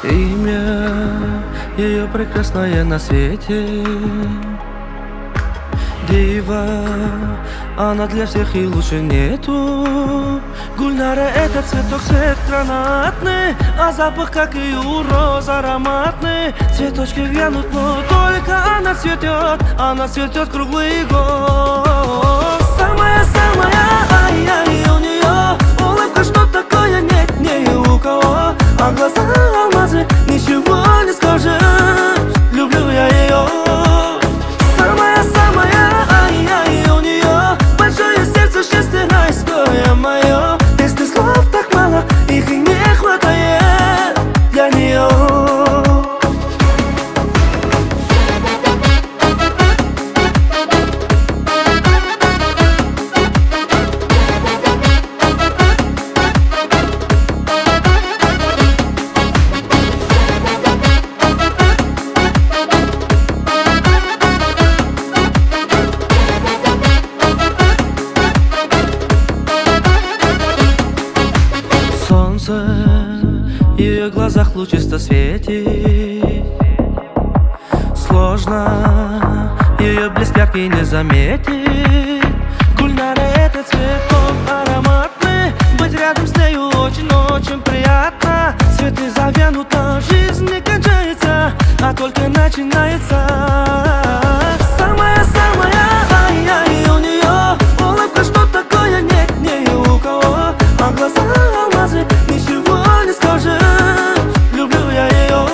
Имя ее прекрасное на свете, дива, она для всех и лучше нету. Гульнара — это цветок, цвет гранатный, а запах, как и у роз, ароматный. Цветочки вянут, но только она цветет круглый год. Самая-самая, ай-яй, у нее улыбка, что такое нет не у кого. А глаза алмазы, ничего не скажешь, люблю я ее. Самая-самая, ай-яй, у нее большое сердце, счастье райское мое. Если слов так мало, их и не хватает для нее. В ее глазах лучисто светит. Сложно ее блеск яркий не заметить. Гульнара — это цветок ароматный, быть рядом с нею очень-очень приятно. Цветы завянут, а жизнь не кончается, а только начинается. Самая-самая, ай-яй, у нее улыбка, что такое нет не у кого. А глаза алмазы, ничего не скажешь, люблю я ее.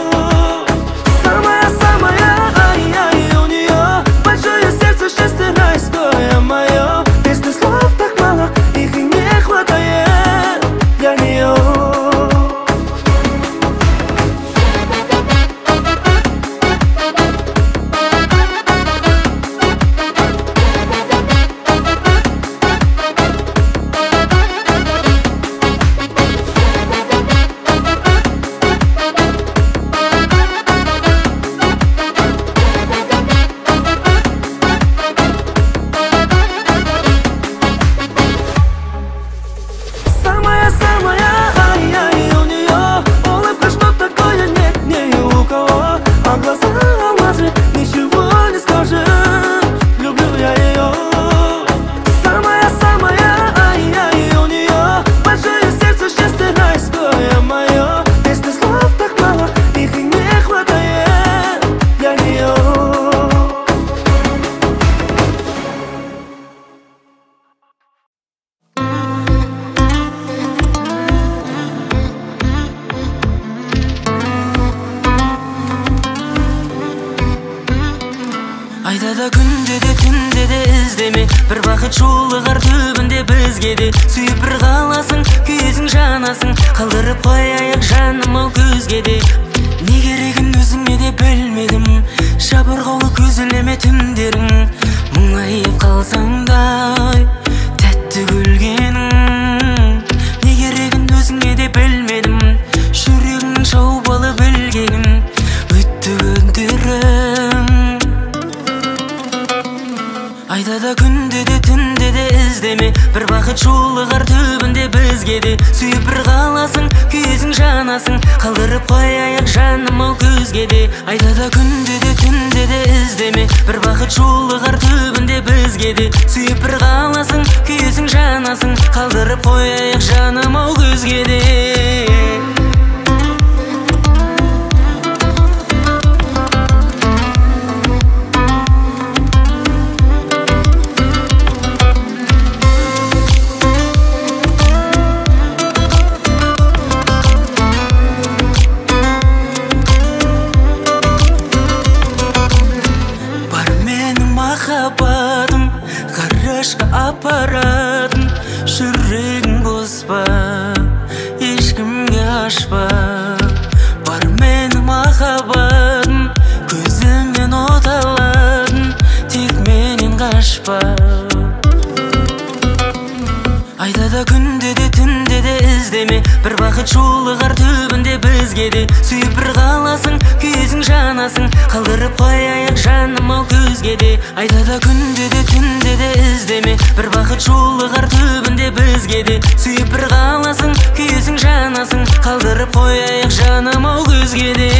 Самая-самая, ай-яй, у нее большое сердце, счастье райское мое. Если слов так мало, их и не хватает для нее. Айдада күнде де түнде де іздеме, бір бақыт жолығар түбінде бізге де. Сүйіп бір қаласың, күйесің жанасың, қалдырып қояйық жаным ау көзге де. Не керегін өзіңе де білмедім, жабырғаулы көзілеме түндерің. Мұңайып қалсаң да тәтті күлгенің. Не керегін өзіңе де білмедім, жүрегің шаубалы білгенің. Өтті күндерің. Айдада күнде де түнде де іздеме, бір бақыт жолығар түбінде бізге де. Сүйіп бір қаласың, күйесің жанасың, қалдырып қояйық жаным ау көзге де. Айдада күнде де түнде де іздеме, бір бақыт жолығар түбінде бізге де. Сүйіп бір қаласың, күйесің жанасың, қалдырып қояйық жаным ау көзге де. Апаратын жүрегің боспа, ешкімге ашпа. Бар менің махаббатым, көзіңнен от алатын, тек менен қашпа. Айдада күнде де түнде де іздеме, бір бақыт жолығар түбінде бізге де. Сүйіп бір қаласың, күйесің жанасың, қалдырып қояйық жаным ау көзге де. Айдада күнде де түнде де іздеме, бір бақыт жолығар түбінде бізге де. Сүйіп бір қаласың, күйесің жанасың, қалдырып қояйық жаным өзгеде.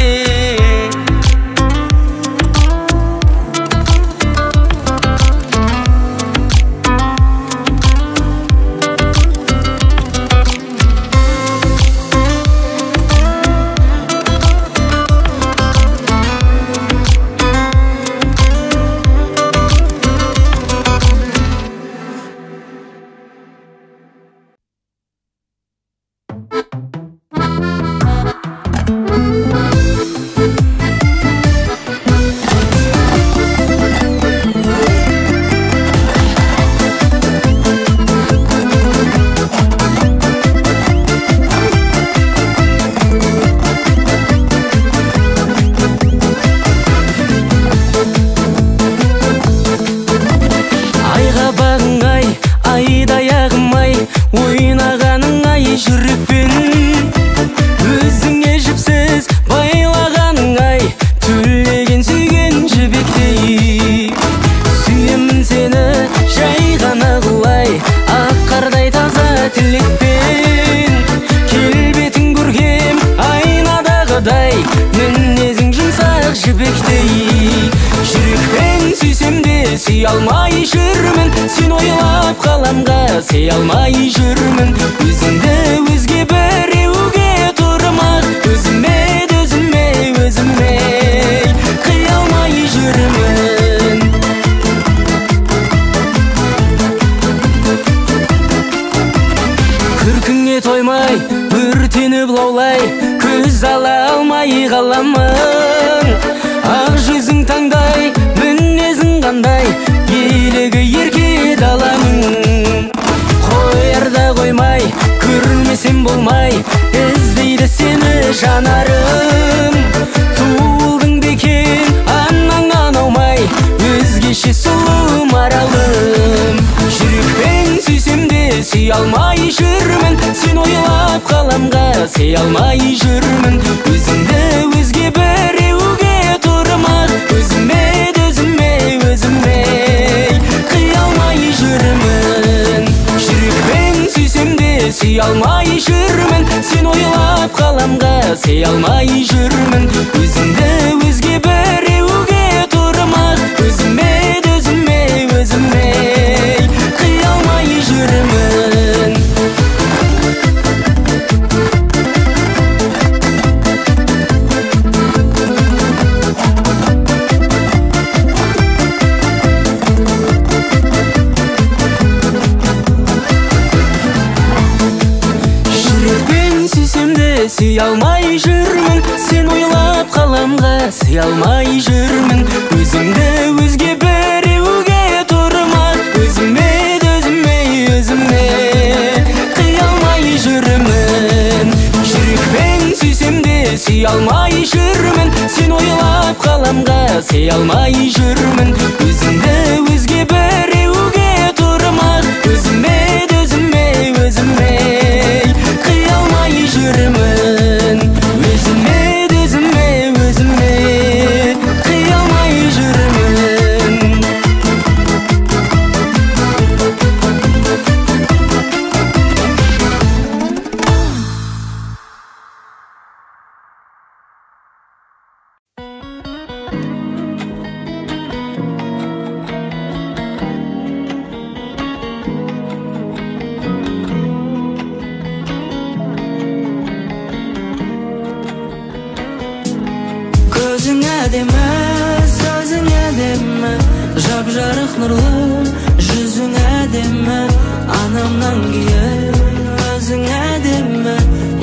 Сей алмай жүрмін өзімді өзге біреуге тұрмақ, өзіме қия алмай жүрмін. Күркіңе тоймай өртеніп лаулай, көз ала алмай қаламын. Ақ жүзің таңдай, мінезің қандай, елігі ерке даламын. Қоярда қоймай, көрмесем болмай, іздейді сені жанарым. Туылдың бекен, анаңнан аумай, өзгеше сұлу маралым. Жүрекпен сүйсем де сүй алмай жүрмін, сен ойлап қаламға сей алмай жүрмін. Өзіңді өзге біреуге тұрмақ, өзіме қия алмай жүрмін. Жүрекпен сүйсем де сүй алмай жүрмін, сен ойлап қаламға сей алмай жүрмін. Өзіңді өзге біреуге тұрмақ, өзіме қия алмай жүрмін. Сүй алмай жүрмін, сен ойлап қаламға сый алмай жүрмін. Өзіңді өзге біреуге тұрмақ, өзіме қия алмай жүрмін. Жүрекпен сүйсем де сүй алмай жүрмін, сен ойлап қаламға сый алмай жүрмін. Өзіңді өзге біреуге тұрмақ, өзіме қия алмай жүрмін. Көзің әдемі, сөзің әдемі, жап-жарық нұрлы, жүзің әдемі. Анамнан кейін өзің әдемі,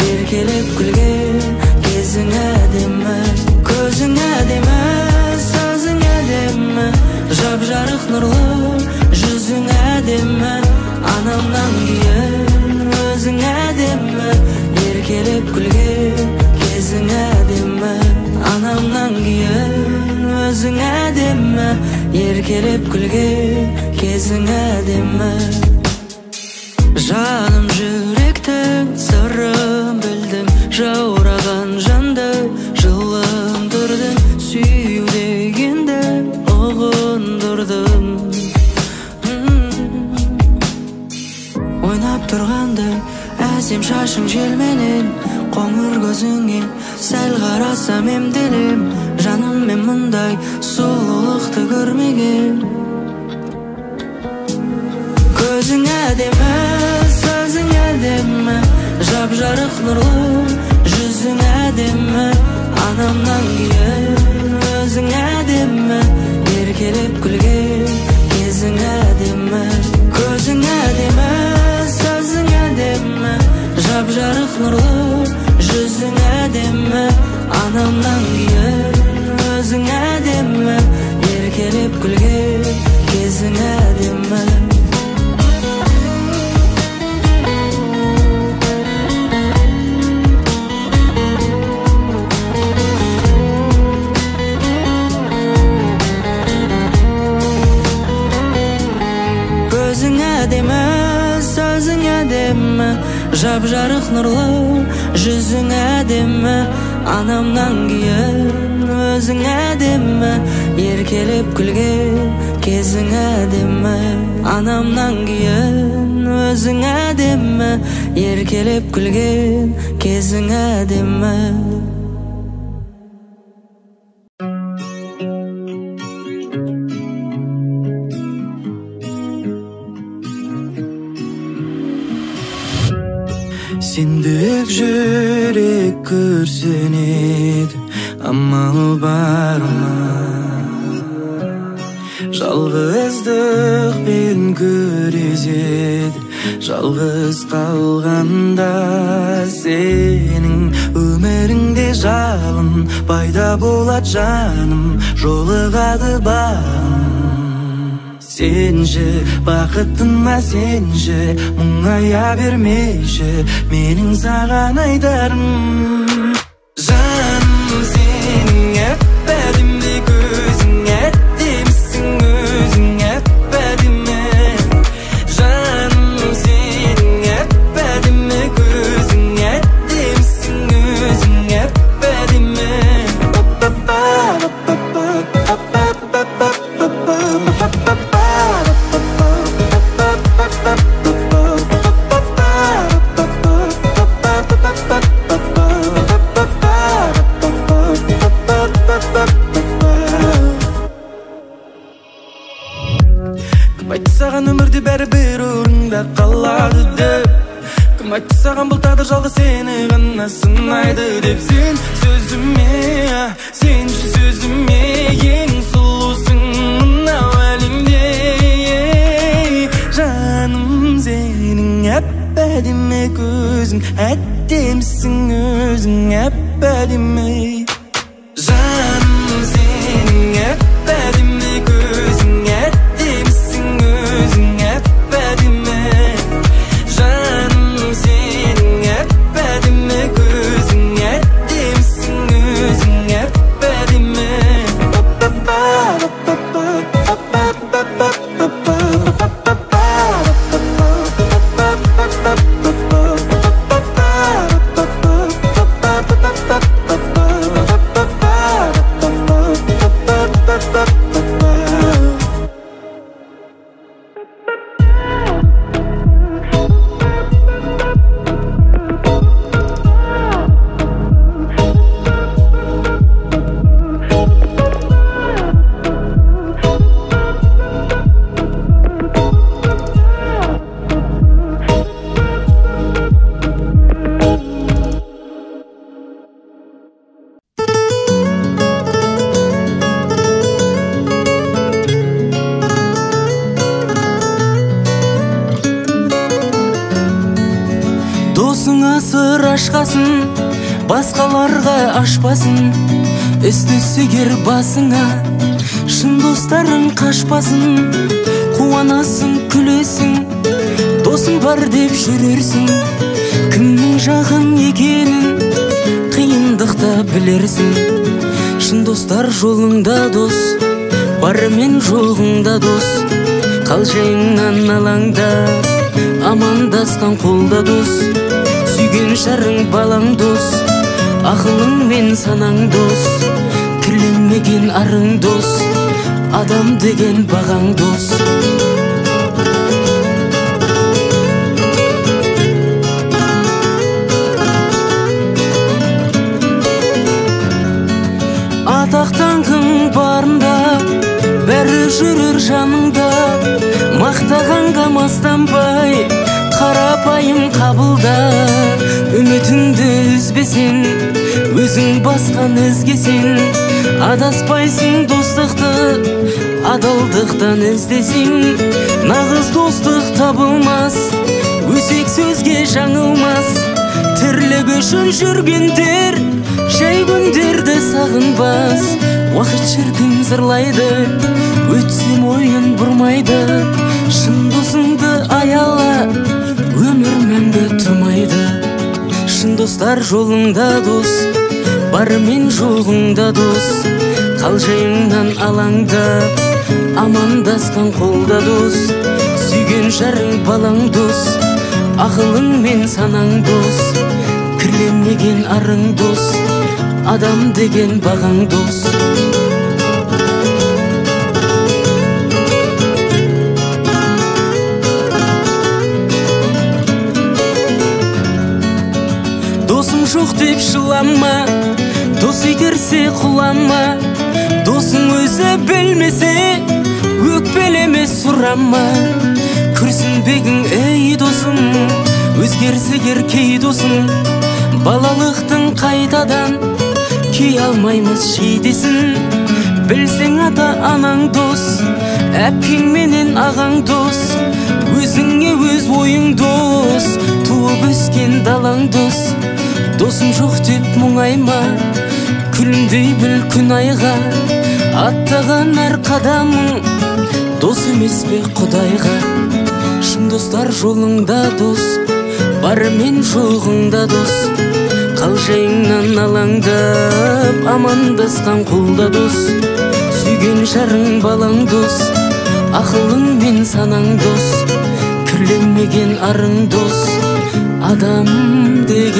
еркелеп күлген кезің әдемі. Көзің әдемі, сөзің әдемі, жап-жарық нұрлы, жүзің әдемі. Анамнан кейін өзің әдемі, еркелеп күлген кезің әдемі. Анамнан кейін өзің әдемі, еркелеп күлген кезің әдемі. Жаным жүректің сырын білдің, жаураған жанды жылындырдың, сүю дегенді ұғындырдың. Ойнап тұрғандай әсем шашың желменен Qoңur gözüңe сәл қарасам емделем, жаным мен мұндай сұлулықты көрмеген. Көзің әдемі, сөзің әдемі, жап-жарық нұрлы, жүзің әдемі, анамнан кейін өзің әдемі, еркелеп күлген кезің әдемі. Көзің әдемі, сөзің әдемі, жап-жарық нұрлы, жүзің әдемі, анамнан кейін өзің әдемі, еркелеп күлген кезің әдемі. Көзің әдемі, сөзің әдемі, жап-жарық нұрлы, жүзің әдемі, анамнан кейін өзің әдемі, еркелеп күлген кезің әдемі. Анамнан кейін өзің әдемі, еркелеп күлген кезің әдемі. Сендік жүрек көрсенеді, амал бар ма? Жалғыздықпен күреседі, жалғыз қалғанда сенің өміріңде жалын пайда болады жаным, жолығады бағым. Сенші бақытыма сенші, мұңая бермеші, менің саған айтарым. Жаным сенің әп-әдемі, көзің әдемісің, өзің әп-әдемі. Жаным сенің әп-әдемі, көзің әдемісің, өзің әп-әдемі. Кім айтты саған өмірде бәрі бір орында қалады деп? Кім айтты саған бұл тағдыр жалғыз сені ғана сынайды деп? Сен сөзіме, сенші сөзіме, ең сұлусың мынау әлемде. Жаным сенің әп-әдемі, көзің әдемісің, өзің әп-әдемі. Жаным сенің әп-әдемі, көзің әдемісің, өзің әп-әдемі. Жаным сенің әп-әдемі, көзің әдемісің, өзің әп-әдемі. Досыңа сыр ашқасын, басқаларға ашпасын, үсті-сігер басыңа, шын достарың қашпасын. Қуанасың, күлесің, досың бар деп жүрерсің, кімнің жағың екенін қиындықта білерсің. Шын достар жолыңда дос, бары мен жоғыңда дос, қалжыңнан алаңда, амандасқан қолда дос. Сүйген жарың балаң дос, ақылың мен санаң дос, кірленмеген арың дос, адам деген бағаң дос. мастанбай қарапайым қабылда, үмітіңді үзбесін, өзің басқан ізгесін. Адаспайсың достықты, адалдықтан іздесін. Нағыз достық табылмас, өсек сөзге жаңылмас. Тірлік үшін жүргендер жай күндерді сағынбас. Уақыт шіркін зырлайды, өтсем ойын бұрмайды. Шын досыңды аяла, өмір мәңгі тұрмайды. Шын достар жолыңда дос, бары мен жоғыңда дос. Қалжайыңнан алаңдап, амандасқан қолда дос. Сүйген жарың балаң дос, ақылың мен санаң дос. Кірленмеген арың дос, адам деген бағаң дос. Досың жоқ деп жылама, дос итерсе құлама. Досың өзі білмесе, өкпелеме сұрама. Күрсінбегің ей досым, өзгерсе кей досым. Балалықтың қайтадан кей алмаймыз шейдесін. Білсең ата анаң дос, әпкең менен ағаң дос. Өзіңе өз ойың дос, туып өскен далаң дос. Досым жоқ деп мұңайма, күлімдей біл күн айға. Аттаған әр қадамың дос емес пе Құдайға. Шын достар жолыңда дос, бары мен жоғыңда дос. Қалжайыңнан алаңдап, амандасқан қолда дос. Сүйген жарың балаң дос, ақылың мен санаң дос. Кірленмеген арың дос, адам деген